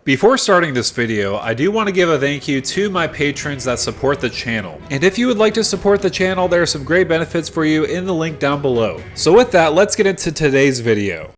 Before starting this video, I do want to give a thank you to my patrons that support the channel. And if you would like to support the channel, there are some great benefits for you in the link down below. So with that, let's get into today's video.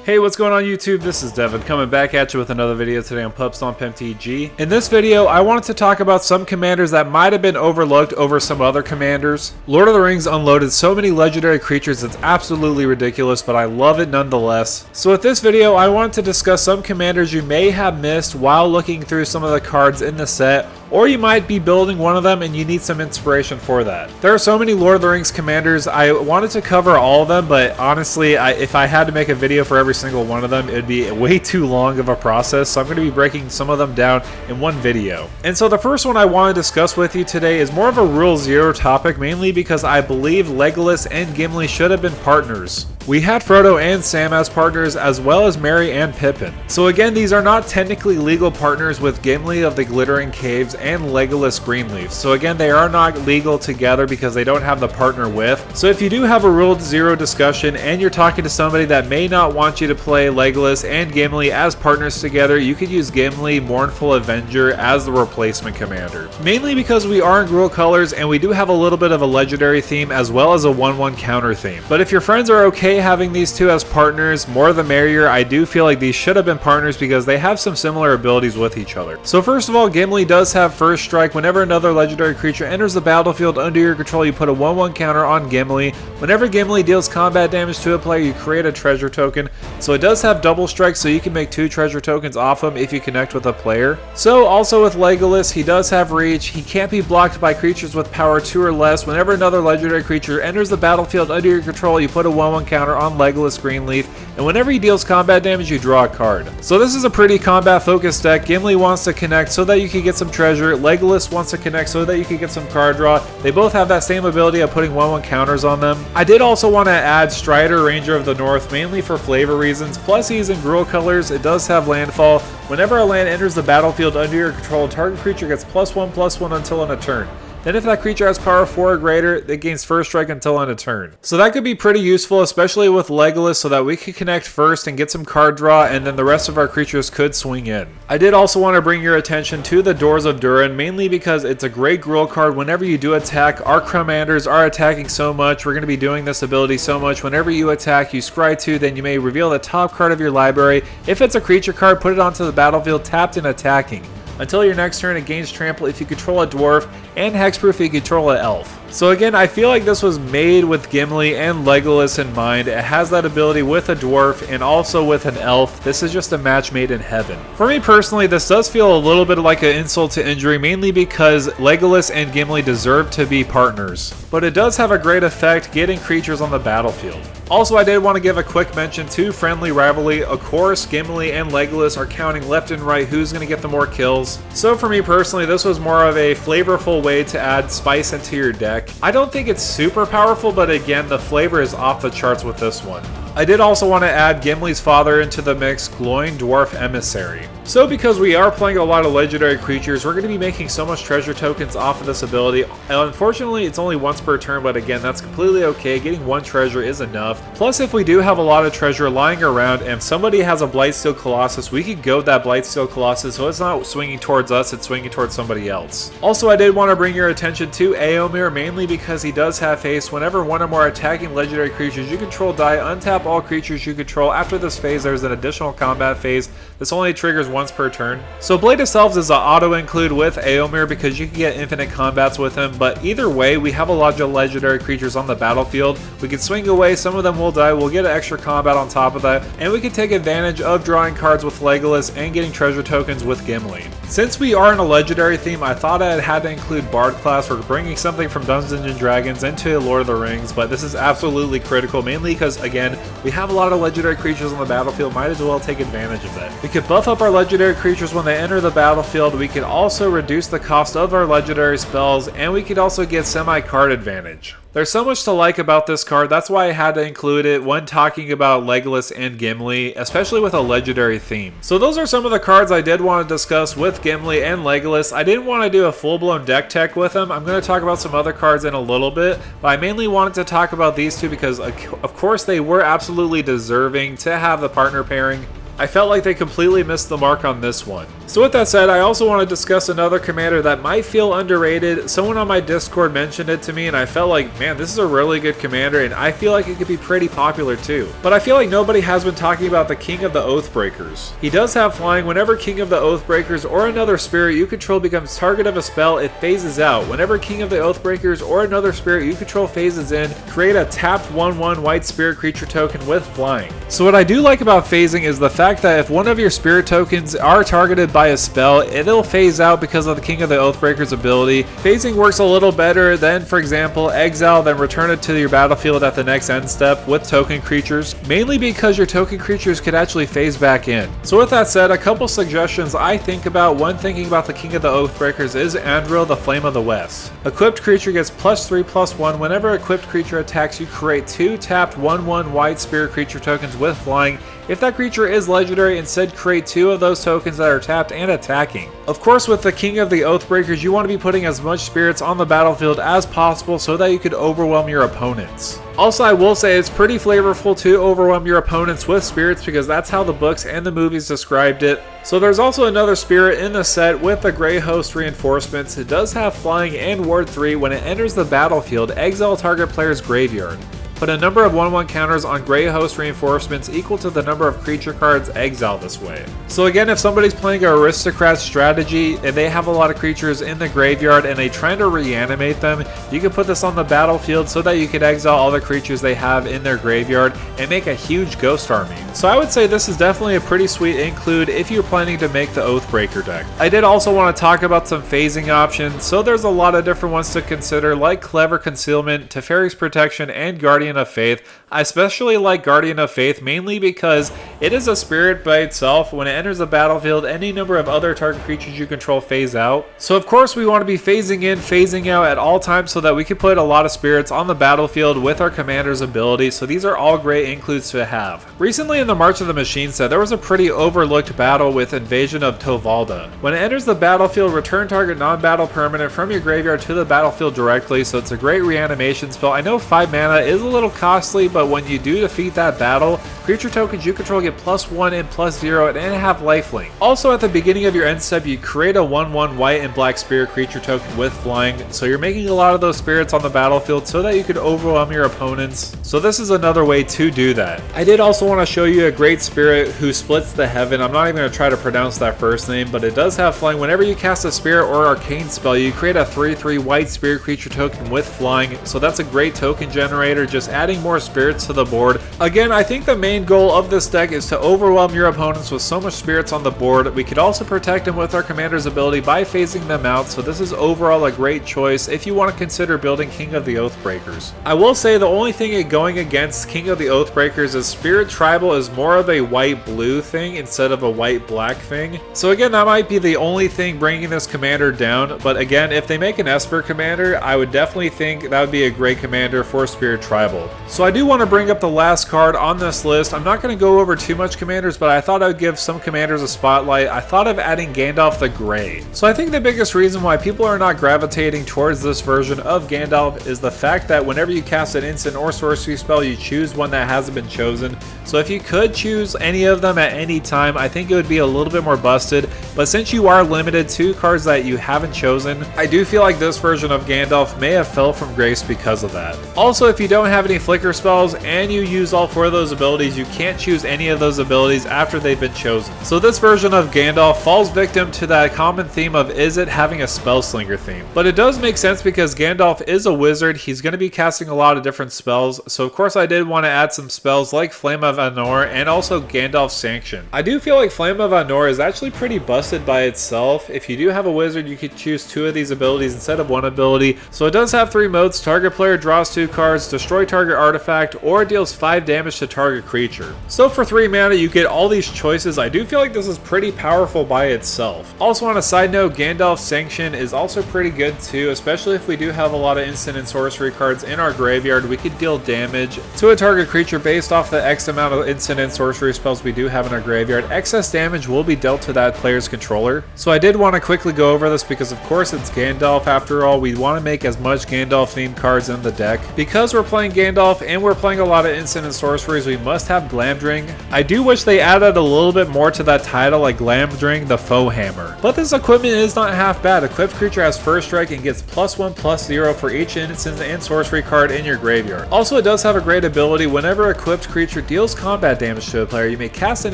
Hey, what's going on YouTube? This is Devin coming back at you with another video today on Pub Stomp MTG. In this video, I wanted to talk about some commanders that might have been overlooked over some other commanders. Lord of the Rings unloaded so many legendary creatures, it's absolutely ridiculous, but I love it nonetheless. So with this video, I wanted to discuss some commanders you may have missed while looking through some of the cards in the set, or you might be building one of them and you need some inspiration for that. There are so many Lord of the Rings commanders. I wanted to cover all of them, but honestly, if I had to make a video for every single one of them, it'd be way too long of a process, so I'm going to be breaking some of them down in one video. And so the first one I want to discuss with you today is more of a Rule 0 topic, mainly because I believe Legolas and Gimli should have been partners. We had Frodo and Sam as partners, as well as Merry and Pippin. So again, these are not technically legal partners with Gimli of the Glittering Caves and Legolas Greenleaf. So again, they are not legal together because they don't have the partner with. So if you do have a Rule 0 discussion and you're talking to somebody that may not want you to play Legolas and Gimli as partners together, you could use Gimli Mournful Avenger as the replacement commander. Mainly because we are in Gruul colors and we do have a little bit of a legendary theme as well as a 1/1 counter theme. But if your friends are okay having these two as partners, more the merrier. I do feel like these should have been partners because they have some similar abilities with each other. So first of all, Gimli does have first strike. Whenever another legendary creature enters the battlefield under your control, you put a 1/1 counter on Gimli. Whenever Gimli deals combat damage to a player, you create a treasure token. So it does have double strike, so you can make 2 treasure tokens off him if you connect with a player. So also with Legolas, he does have reach. He can't be blocked by creatures with power 2 or less. Whenever another legendary creature enters the battlefield under your control, you put a 1/1 counter on Legolas Greenleaf, and whenever he deals combat damage, you draw a card. So this is a pretty combat focused deck. Gimli wants to connect so that you can get some treasure. Legolas wants to connect so that you can get some card draw. They both have that same ability of putting 1/1 counters on them. I did also want to add Strider, Ranger of the North, mainly for flavor reasons. Plus he's in Gruul colors. It does have landfall. Whenever a land enters the battlefield under your control, target creature gets +1/+1 until end of turn. Then if that creature has power 4 or greater, it gains first strike until end of turn. So that could be pretty useful, especially with Legolas, so that we could connect first and get some card draw, and then the rest of our creatures could swing in. I did also want to bring your attention to the Doors of Durin, mainly because it's a great Gruul card. Whenever you do attack, our commanders are attacking so much. We're going to be doing this ability so much. Whenever you attack, you scry 2, then you may reveal the top card of your library. If it's a creature card, put it onto the battlefield tapped and attacking. Until your next turn, it gains trample if you control a dwarf, and hexproof if you control an elf. So again, I feel like this was made with Gimli and Legolas in mind. It has that ability with a dwarf and also with an elf. This is just a match made in heaven. For me personally, this does feel a little bit like an insult to injury, mainly because Legolas and Gimli deserve to be partners. But it does have a great effect getting creatures on the battlefield. Also, I did want to give a quick mention to friendly rivalry. Of course, Gimli and Legolas are counting left and right who's going to get the more kills. So for me personally, this was more of a flavorful way to add spice into your deck. I don't think it's super powerful, but again, the flavor is off the charts with this one. I did also want to add Gimli's father into the mix, Glowing Dwarf Emissary. So because we are playing a lot of legendary creatures, we're going to be making so much treasure tokens off of this ability. Unfortunately, it's only once per turn, but again, that's completely okay. Getting 1 treasure is enough. Plus, if we do have a lot of treasure lying around and if somebody has a Blightsteel Colossus, we could goad that Blightsteel Colossus so it's not swinging towards us, it's swinging towards somebody else. Also, I did want to bring your attention to Éomer, mainly because he does have haste. Whenever one or more attacking legendary creatures you control die, untap all creatures you control. After this phase, there's an additional combat phase. This only triggers once per turn. So Blade of Selves is an auto include with Éomer because you can get infinite combats with him, but either way, we have a lot of legendary creatures on the battlefield. We can swing away, some of them will die, we'll get an extra combat on top of that, and we can take advantage of drawing cards with Legolas and getting treasure tokens with Gimli. Since we are in a legendary theme, I thought I had to include Bard class for bringing something from Dungeons & Dragons into Lord of the Rings, but this is absolutely critical, mainly because, again, we have a lot of legendary creatures on the battlefield, might as well take advantage of that. We could buff up our legendary creatures when they enter the battlefield, we could also reduce the cost of our legendary spells, and we could also get semi-card advantage. There's so much to like about this card, that's why I had to include it when talking about Legolas and Gimli, especially with a legendary theme. So those are some of the cards I did want to discuss with Gimli and Legolas. I didn't want to do a full-blown deck tech with them. I'm going to talk about some other cards in a little bit, but I mainly wanted to talk about these two because of course they were absolutely deserving to have the partner pairing. I felt like they completely missed the mark on this one. So with that said, I also want to discuss another commander that might feel underrated. Someone on my Discord mentioned it to me and I felt like, man, this is a really good commander and I feel like it could be pretty popular too. But I feel like nobody has been talking about the King of the Oathbreakers. He does have flying. Whenever King of the Oathbreakers or another spirit you control becomes target of a spell, it phases out. Whenever King of the Oathbreakers or another spirit you control phases in, create a tapped 1/1 white spirit creature token with flying. So what I do like about phasing is the fact that if one of your spirit tokens are targeted by a spell, it'll phase out because of the King of the Oathbreakers ability. Phasing works a little better than, for example, exile, then return it to your battlefield at the next end step with token creatures, mainly because your token creatures could actually phase back in. So with that said, a couple suggestions I think about when thinking about the King of the Oathbreakers is Andril, the Flame of the West. Equipped creature gets +3/+1. Whenever equipped creature attacks, you create 2 tapped 1/1 white spirit creature tokens with flying. If that creature is legendary, instead create 2 of those tokens that are tapped and attacking. Of course, with the King of the Oathbreakers, you want to be putting as much spirits on the battlefield as possible so that you could overwhelm your opponents. Also, I will say it's pretty flavorful to overwhelm your opponents with spirits because that's how the books and the movies described it. So there's also another spirit in the set with the Grey Host reinforcements. It does have flying and ward 3. When it enters the battlefield, exile target player's graveyard. Put a number of 1/1 counters on Grey Host reinforcements equal to the number of creature cards exiled this way. So again, if somebody's playing an aristocrat strategy and they have a lot of creatures in the graveyard and they trying to reanimate them, you can put this on the battlefield so that you can exile all the creatures they have in their graveyard and make a huge ghost army. So I would say this is definitely a pretty sweet include if you're planning to make the Oathbreaker deck. I did also want to talk about some phasing options, so there's a lot of different ones to consider like Clever Concealment, Teferi's Protection, and Guardian of Faith. I especially like Guardian of Faith mainly because it is a spirit by itself. When it enters the battlefield, any number of other target creatures you control phase out. So of course we want to be phasing in, phasing out at all times so that we can put a lot of spirits on the battlefield with our commander's ability. So these are all great includes to have. Recently in the March of the Machine set, there was a pretty overlooked battle with Invasion of Tovalda. When it enters the battlefield, return target non-battle permanent from your graveyard to the battlefield directly, so it's a great reanimation spell. I know 5 mana is a little costly, but when you do defeat that battle, creature tokens you control get +1 and +0 and have lifelink. Also at the beginning of your end step, you create a 1/1 white and black spirit creature token with flying, so you're making a lot of those spirits on the battlefield so that you could overwhelm your opponents. So this is another way to do that. I did also want to show you a great spirit who splits the heaven. I'm not even going to try to pronounce that first name, but it does have flying. Whenever you cast a spirit or arcane spell, you create a 3/3 white spirit creature token with flying, so that's a great token generator, just adding more spirits to the board. Again, I think the main goal of this deck is to overwhelm your opponents with so much spirits on the board. We could also protect them with our commander's ability by phasing them out, so this is overall a great choice if you want to consider building King of the Oathbreakers. I will say the only thing going against King of the Oathbreakers is Spirit Tribal is more of a white-blue thing instead of a white-black thing. So again, that might be the only thing bringing this commander down, but again, if they make an Esper commander, I would definitely think that would be a great commander for Spirit Tribal. So I do want to bring up the last card on this list. I'm not going to go over too much commanders, but I thought I would give some commanders a spotlight. I thought of adding Gandalf the Grey. So I think the biggest reason why people are not gravitating towards this version of Gandalf is the fact that whenever you cast an instant or sorcery spell, you choose one that hasn't been chosen. So if you could choose any of them at any time, I think it would be a little bit more busted. But since you are limited to cards that you haven't chosen, I do feel like this version of Gandalf may have fell from grace because of that. Also, if you don't have any flicker spells and you use all 4 of those abilities, you can't choose any of those abilities after they've been chosen. So this version of Gandalf falls victim to that common theme of is it having a spellslinger theme. But it does make sense because Gandalf is a wizard. He's going to be casting a lot of different spells. So of course I did want to add some spells like Flame of Anor and also Gandalf's Sanction. I do feel like Flame of Anor is actually pretty busted by itself. If you do have a wizard, you could choose 2 of these abilities instead of 1 ability. So it does have 3 modes. Target player draws 2 cards, destroy target artifact, or deals 5 damage to target creature. creature. So for 3 mana, you get all these choices. I do feel like this is pretty powerful by itself. Also on a side note, Gandalf's Sanction is also pretty good too, especially if we do have a lot of instant and sorcery cards in our graveyard. We could deal damage to a target creature based off the X amount of instant and sorcery spells we do have in our graveyard. Excess damage will be dealt to that player's controller. So I did want to quickly go over this because of course it's Gandalf after all. We want to make as much Gandalf themed cards in the deck. Because we're playing Gandalf and we're playing a lot of instant and sorceries, we must have Glamdring. I do wish they added a little bit more to that title, like Glamdring the Foe Hammer. But this equipment is not half bad. Equipped creature has first strike and gets +1/+0 for each instant and sorcery card in your graveyard. Also, it does have a great ability. Whenever a equipped creature deals combat damage to a player, you may cast an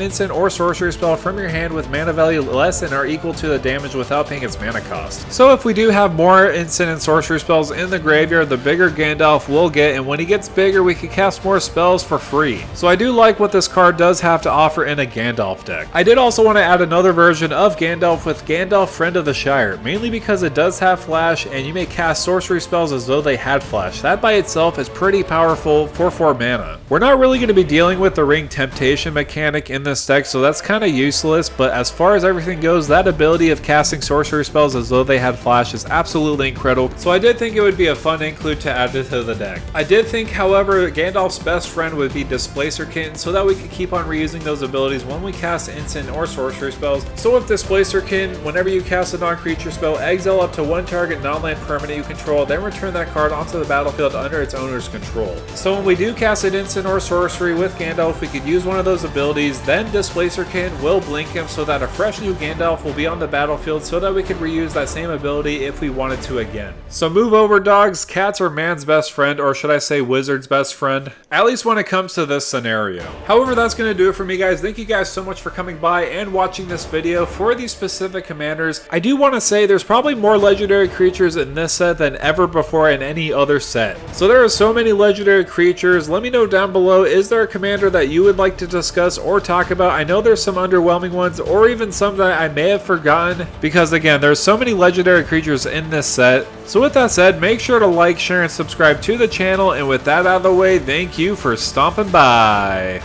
instant or sorcery spell from your hand with mana value less than or equal to the damage without paying its mana cost. So if we do have more instant and sorcery spells in the graveyard, the bigger Gandalf will get, and when he gets bigger, we can cast more spells for free. So I do like what this card does have to offer in a Gandalf deck. I did also want to add another version of Gandalf with Gandalf Friend of the Shire, mainly because it does have flash and you may cast sorcery spells as though they had flash. That by itself is pretty powerful for 4 mana. We're not really going to be dealing with the Ring Temptation mechanic in this deck, so that's kind of useless, but as far as everything goes, that ability of casting sorcery spells as though they had flash is absolutely incredible, so I did think it would be a fun include to add to the deck. I did think, however, Gandalf's best friend would be Displacerkin, so that we could keep on reusing those abilities when we cast instant or sorcery spells. So with Displacerkin, whenever you cast a non-creature spell, exile up to 1 target non-land permanent you control, then return that card onto the battlefield under its owner's control. So when we do cast an instant or sorcery with Gandalf, we could use one of those abilities, then Displacerkin will blink him so that a fresh new Gandalf will be on the battlefield, so that we can reuse that same ability if we wanted to again. So move over, dogs. Cats are man's best friend, or should I say wizard's best friend, at least when it comes to this scenario. However, that's going to do it for me, guys. Thank you guys so much for coming by and watching this video. For these specific commanders, I do want to say there's probably more legendary creatures in this set than ever before in any other set. So there are so many legendary creatures. Let me know down below, is there a commander that you would like to discuss or talk about? I know there's some underwhelming ones, or even some that I may have forgotten, because again, there's so many legendary creatures in this set. So with that said, make sure to like, share, and subscribe to the channel, and with that out of the way, thank you for stomping by.